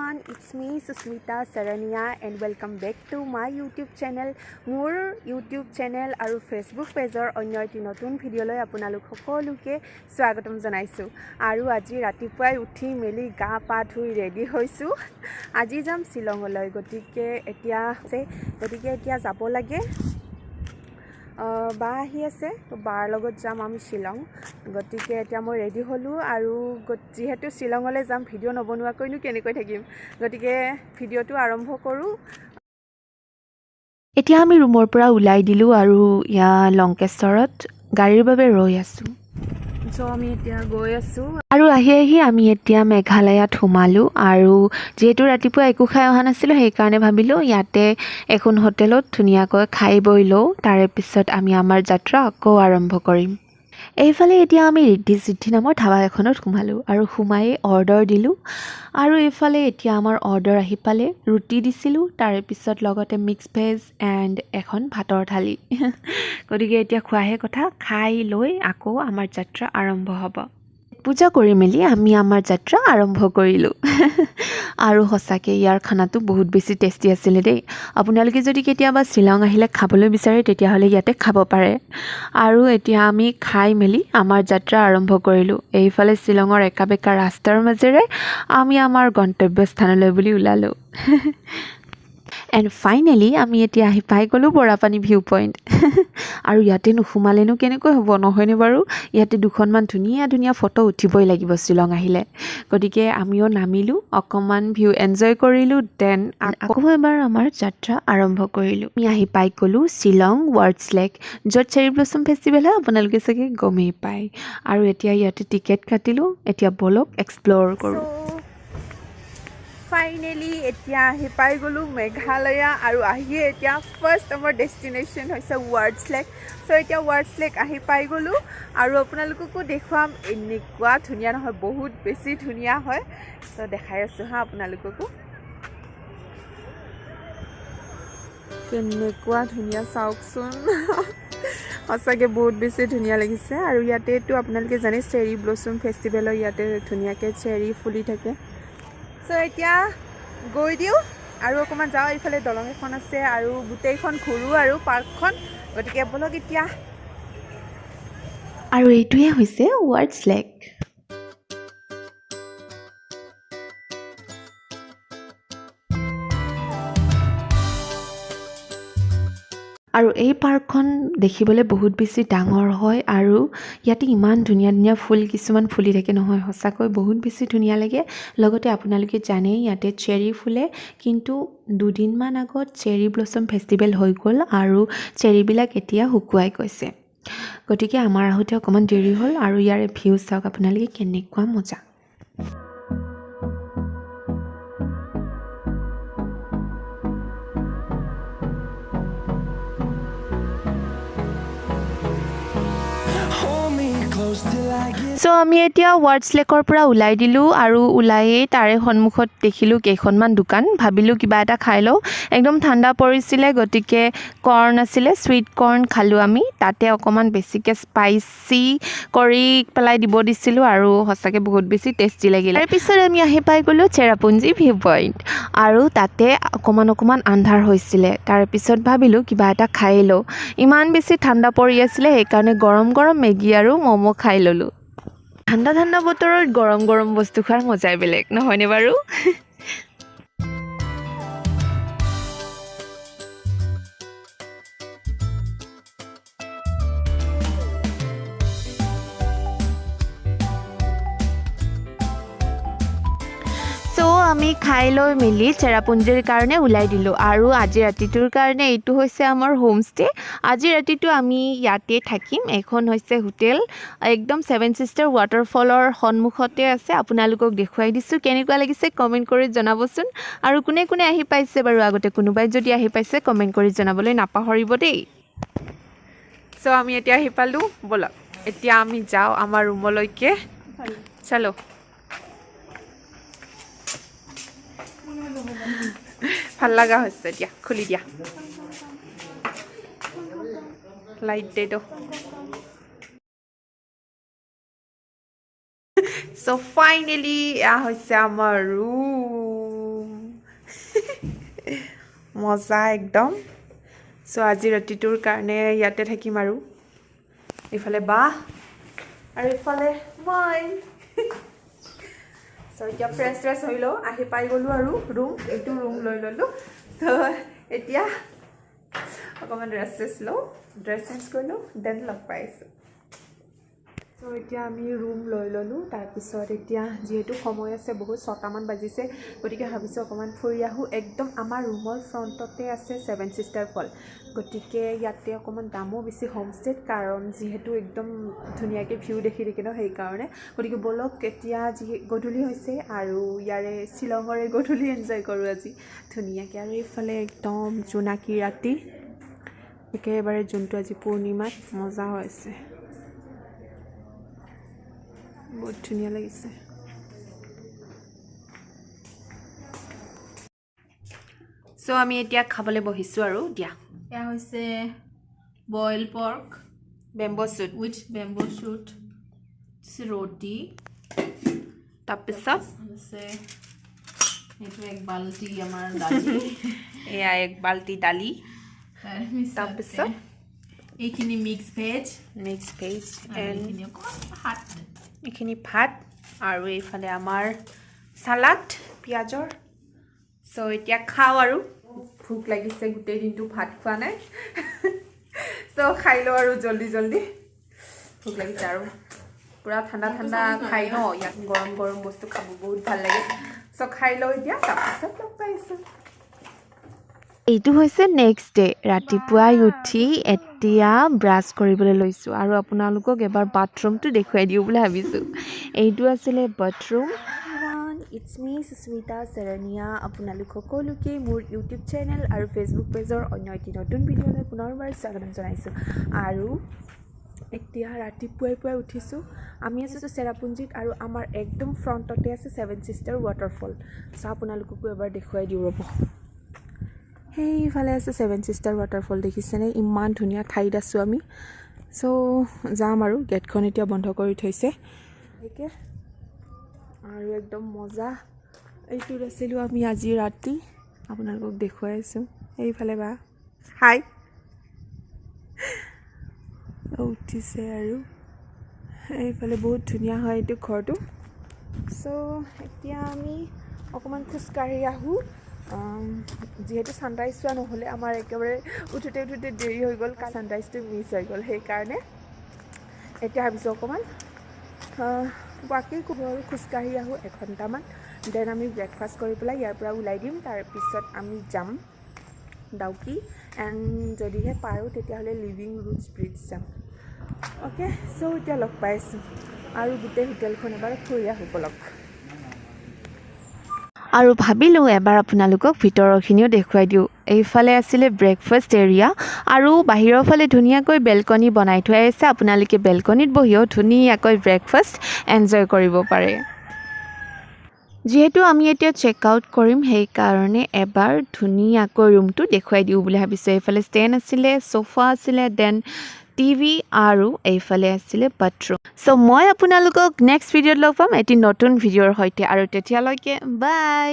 everyone, it's me Susmita Sarania and welcome back to my YouTube channel. More YouTube channel aru Facebook page or onyo eti notun video loi apunalok সকলোকে স্বাগতম জনাইছো আৰু আজি ৰাতিপুৱাই উঠি মেলি গা পা ধুই ৰেডি হৈছো আজি যাম শিলংলৈ গটিকে এতিয়া যাব লাগে বা আহি আছে তো বাৰ লগত যাম আমি শিলং গটিকে এতিয়া মই ৰেডি হলো আৰু যেহেতু শিলংলৈ যাম ভিডিও নবনোৱাকৈনো কেনেকৈ থাকিম গটিকে ভিডিওটো আৰম্ভ কৰো এতিয়া আমি ৰুমৰ পৰা ওলাই দিলো আৰু ইয়া লংকেশ্বৰত গাড়ীৰ বাবে ৰৈ আছো সো আমি এতিয়া গৈ আছো আৰু আহি আমি এতিয়া মেঘালয়ত সোমালো আৰু যেহেতু ৰাতিপুৱা একো খাই অহা নাছিলো সেই কাৰণে ভাবিলো ইয়াতে এখন হোটেলত ধুনিয়াকৈ খাই বই লও তাৰে পিছত আমি আমাৰ যাত্ৰা আকৌ আৰম্ভ কৰিম এইফালে এতিয়া আমি ৰিদ্ধি সিদ্ধি নামৰ ধাবা এখনত সোমালো আৰু সোমাই অৰ্ডাৰ দিলো আৰু এইফালে এতিয়া আমাৰ অৰ্ডাৰ আহি পালে ৰুটি দিছিলো তাৰে পিছত লগতে মিক্স ভেজ এণ্ড এখন ভাতৰ থালি গতিকে এতিয়া খোৱাহে কথা খাই লৈ আকৌ আমাৰ যাত্ৰা আৰম্ভ হ'ব পূজা কৰি মেলি আমি আমাৰ যাত্ৰা আৰম্ভ কৰিলো আৰু সঁচাকে ইয়াৰ খানাটো বহুত বেছি টেষ্টি আছিল দেই আপোনালোকে যদি কেতিয়াবা শিলং আহিলে খাবলৈ বিচাৰে তেতিয়া হলে ইয়াতে খাব পাৰে আৰু এতিয়া আমি খাই মেলি আমাৰ যাত্ৰা আৰম্ভ কৰিলো এইফালে শিলংৰ একাবেকা ৰাস্তাৰ মাজেৰে আমি আমাৰ গন্তব্য স্থানলৈ বুলি ওলালো এণ্ড ফাইনেলি আমি এতিয়া আহি পাই গ'লো বৰাপানী ভিউ পইণ্ট আৰু ইয়াতে নুসুমালেনো কেনেকৈ হ'ব নহয়নে বাৰু ইয়াতে দুখনমান ধুনীয়া ফটো উঠিবই লাগিব শিলং আহিলে গতিকে আমিও নামিলো অকমান ভিউ এনজয় কৰিলো দেন আকৌ এবাৰ আমাৰ যাত্ৰা আৰম্ভ কৰিলো আমি আহি পাই গ'লো শিলং ৱাৰ্ডছ লেক য'ত চেৰী ব্লছম ফেষ্টিভেল হয় আপোনালোকে চাগে গমেই পায় আৰু এতিয়া ইয়াতে টিকেট কাটিলো এতিয়া বলক এক্সপ্ল'ৰ কৰোঁ ফাইনেলি এতিয়া আহি পাই গ'লো মেঘালয় আৰু আহিয়ে এতিয়া ফাৰ্ষ্ট আমাৰ ডেষ্টিনেশ্যন হৈছে ৱাৰ্ডছ লেক চ' এতিয়া ৱাৰ্ডছ লেক আহি পাই গ'লো আৰু আপোনালোককো দেখুৱাম এনেকুৱা ধুনীয়া নহয় বহুত বেছি ধুনীয়া হয় চ' দেখাই আছোঁ হা আপোনালোককো কেনেকুৱা ধুনীয়া চাওকচোন সঁচাকৈ বহুত বেছি ধুনীয়া লাগিছে আৰু ইয়াতেতো আপোনালোকে জানে চেৰী ব্লছম ফেষ্টিভেলৰ ইয়াতে ধুনীয়াকৈ চেৰী ফুলি থাকে চ' এতিয়া গৈ দিওঁ আৰু অকণমান যাওঁ এইফালে দলং এখন আছে আৰু গোটেইখন ঘূৰোঁ আৰু পাৰ্কখন গতিকে বলক এতিয়া আৰু এইটোৱে হৈছে ৱাৰ্ডছ লেক আৰু এই পাৰ্কখন দেখিবলৈ বহুত বেছি ডাঙৰ হয় আৰু ইয়াতে ইমান ধুনীয়া ফুল কিছুমান ফুলি থাকে নহয় সঁচাকৈ বহুত বেছি ধুনীয়া লাগে লগতে আপোনালোকে জানেই ইয়াতে চেৰী ফুলে কিন্তু দুদিনমান আগত চেৰী ব্লছম ফেষ্টিভেল হৈ গ'ল আৰু চেৰীবিলাক এতিয়া শুকুৱাই গৈছে গতিকে আমাৰ আহোঁতে অকণমান দেৰি হ'ল আৰু ইয়াৰে ভিউ চাওক আপোনালোকে কেনেকুৱা মজা চ' আমি এতিয়া ৱাৰ্ডছ লেকৰ পৰা ওলাই দিলোঁ আৰু ওলায়েই তাৰে সন্মুখত দেখিলোঁ কেইখনমান দোকান ভাবিলোঁ কিবা এটা খাই লওঁ একদম ঠাণ্ডা পৰিছিলে গতিকে কৰ্ণ আছিলে চুইট কৰ্ণ খালোঁ আমি তাতে অকণমান বেছিকৈ স্পাইচি কৰি পেলাই দিব দিছিলোঁ আৰু সঁচাকৈ বহুত বেছি টেষ্টি লাগিলে তাৰপিছত আমি আহি পাই গ'লোঁ চেৰাপুঞ্জী ভিউ পইণ্ট আৰু তাতে অকণমান আন্ধাৰ হৈছিলে তাৰপিছত ভাবিলোঁ কিবা এটা খাই লওঁ ইমান বেছি ঠাণ্ডা পৰি আছিলে সেইকাৰণে গৰম মেগী আৰু ম'ম' খাই ল'লোঁ ঠাণ্ডা বতৰত গৰম বস্তু খোৱাৰ মজাই বেলেগ নহয়নে বাৰু আমি খাই লৈ মেলি চেৰাপুঞ্জীৰ কাৰণে ওলাই দিলোঁ আৰু আজি ৰাতিটোৰ কাৰণে এইটো হৈছে আমাৰ হোমষ্টে আজি ৰাতিটো আমি ইয়াতে থাকিম এখন হৈছে হোটেল একদম ছেভেন ছিষ্টাৰ ৱাটাৰফলৰ সন্মুখতে আছে আপোনালোকক দেখুৱাই দিছোঁ কেনেকুৱা লাগিছে কমেণ্ট কৰি জনাবচোন আৰু কোনে আহি পাইছে বাৰু আগতে কোনোবাই যদি আহি পাইছে কমেণ্ট কৰি জনাবলৈ নাপাহৰিব দেই চ' আমি এতিয়া আহি পালোঁ ব'লক এতিয়া আমি যাওঁ আমাৰ ৰুমলৈকে চলো ভাল লগা হৈছে দিয়া খুলি দিয়া লাইট দে তো চ' ফাইনেলি এয়া হৈছে আমাৰ ৰুম মজা একদম সো আজি ৰাতিটোৰ কাৰণে ইয়াতে থাকিম আৰু ইফালে বা আৰু ইফালে মই সো এতিয়া ফ্ৰেছ হৈ লওঁ আহি পাই গ'লো আৰু ৰুম এইটো ৰুম লৈ ল'লোঁ সো এতিয়া অকণমান ড্ৰেছ লওঁ ড্ৰেছ চেঞ্জ কৰিলোঁ দেন লগ পাইছোঁ সো এতিয়া আমি ৰুম লৈ ল'লোঁ তাৰপিছত এতিয়া যিহেতু সময় আছে বহুত 6টামান বাজিছে গতিকে ভাবিছোঁ অকণমান ফুৰি আহোঁ একদম আমাৰ ৰুমৰ ফ্ৰণ্টতে আছে 7 ছিষ্টাৰ ফল গতিকে ইয়াতে অকণমান দামো বেছি হোমষ্টেত কাৰণ যিহেতু একদম ধুনীয়াকৈ ভিউ দেখি থাকে ন সেইকাৰণে গতিকে ব'লক এতিয়া গধূলি হৈছে আৰু ইয়াৰে শ্বিলঙৰে গধূলি এনজয় কৰোঁ আজি ধুনীয়াকৈ আৰু এইফালে একদম জোনাকী ৰাতি একেবাৰে যোনটো আজি পূৰ্ণিমাত মজা হৈছে বহুত ধুনীয়া লাগিছে সো আমি এতিয়া খাবলৈ বহিছোঁ আৰু দিয়া এয়া হৈছে boil pork bamboo shoot with bamboo shoot ৰুটি তাৰপিছত আছে এইটো এক বাল্টি আমাৰ দালি এয়া এক বাল্টি দালি তাৰপিছত এইখিনি মিক্স ভেজ এণ্ড ভাত এইখিনি ভাত আৰু এইফালে আমাৰ চালাড পিঁয়াজৰ সো এতিয়া খাওঁ আৰু ভোক লাগিছে গোটেই দিনটো ভাত খোৱা নাই সো খাই লওঁ আৰু জল্দি ভোক লাগিছে আৰু পুৰা ঠাণ্ডা খাই ন ইয়াত গৰম বস্তু খাব বহুত ভাল লাগে সো খাই লওঁ এতিয়া তাৰপিছত লগ পাইছোঁ এইটো হৈছে নেক্সট ডে ৰাতিপুৱাই উঠি এতিয়া ব্ৰাছ কৰিবলৈ লৈছোঁ আৰু আপোনালোকক এবাৰ বাথৰুমটো দেখুৱাই দিওঁ বুলি ভাবিছোঁ এইটো আছিলে বাথৰুম ইটছ মি সুস্মিতা শৰণীয়া আপোনালোক সকলোকে মোৰ ইউটিউব চেনেল আৰু ফেচবুক পেজৰ অন্য এটি নতুন ভিডিঅ'লৈ পুনৰবাৰ স্বাগতম জনাইছোঁ আৰু এতিয়া ৰাতিপুৱাই উঠিছোঁ আমি আছোঁ চেৰাপুঞ্জীত আৰু আমাৰ একদম ফ্ৰণ্টতে আছে 7 ছিষ্টাৰ ৱাটাৰফল চ' আপোনালোককো এবাৰ দেখুৱাই দিওঁ ৰ'ব সেইফালে আছে 7 ছিষ্টাৰ ৱাটাৰফল দেখিছেনে ইমান ধুনীয়া ঠাইত আছোঁ আমি চ' যাম আৰু গেটখন এতিয়া বন্ধ কৰি থৈছে গতিকে আৰু একদম মজা এইটোত আছিলোঁ আমি আজি ৰাতি আপোনালোকক দেখুৱাই আছোঁ এইফালে বা হাই উঠিছে আৰু এইফালে বহুত ধুনীয়া হয় এইটো ঘৰটো চ' এতিয়া আমি অকণমান খোজকাঢ়ি আহোঁ যিহেতু ছানৰাইজ চোৱা নহ'লে আমাৰ একেবাৰে উঠোতে দেৰি হৈ গ'ল ছানৰাইজটো মিছ হৈ গ'ল সেইকাৰণে এতিয়া ভাবিছোঁ অকণমান বাকী খোজকাঢ়ি আহোঁ 1 ঘণ্টামান দেন আমি ব্ৰেকফাষ্ট কৰি পেলাই ইয়াৰ পৰা ওলাই দিম তাৰপিছত আমি যাম ডাউকি এণ্ড যদিহে পাৰোঁ তেতিয়াহ'লে লিভিং ৰুটছ ব্ৰিজ যাম অ'কে চ' এতিয়া লগ পাইছোঁ আৰু গোটেই হোটেলখন এবাৰ ফুৰি আহোঁ ব'লক আৰু ভাবিলোঁ এবাৰ আপোনালোকক ভিতৰৰখিনিও দেখুৱাই দিওঁ এইফালে আছিলে ব্ৰেকফাষ্ট এৰিয়া আৰু বাহিৰৰ ফালে ধুনীয়াকৈ বেলকনি বনাই থোৱা আছে আপোনালোকে বেলকনিত বহিও ধুনীয়াকৈ ব্ৰেকফাষ্ট এনজয় কৰিব পাৰে যিহেতু আমি এতিয়া চেক আউট কৰিম সেইকাৰণে এবাৰ ধুনীয়াকৈ ৰুমটো দেখুৱাই দিওঁ বুলি ভাবিছোঁ এইফালে ষ্টেণ্ড আছিলে ছ'ফা আছিলে দেন টিভি আৰু এইফালে আছিলে বাথৰুম চ' মই আপোনালোকক নেক্সট ভিডিঅ'ত লগ পাম এটি নতুন ভিডিঅ'ৰ সৈতে আৰু তেতিয়ালৈকে বাই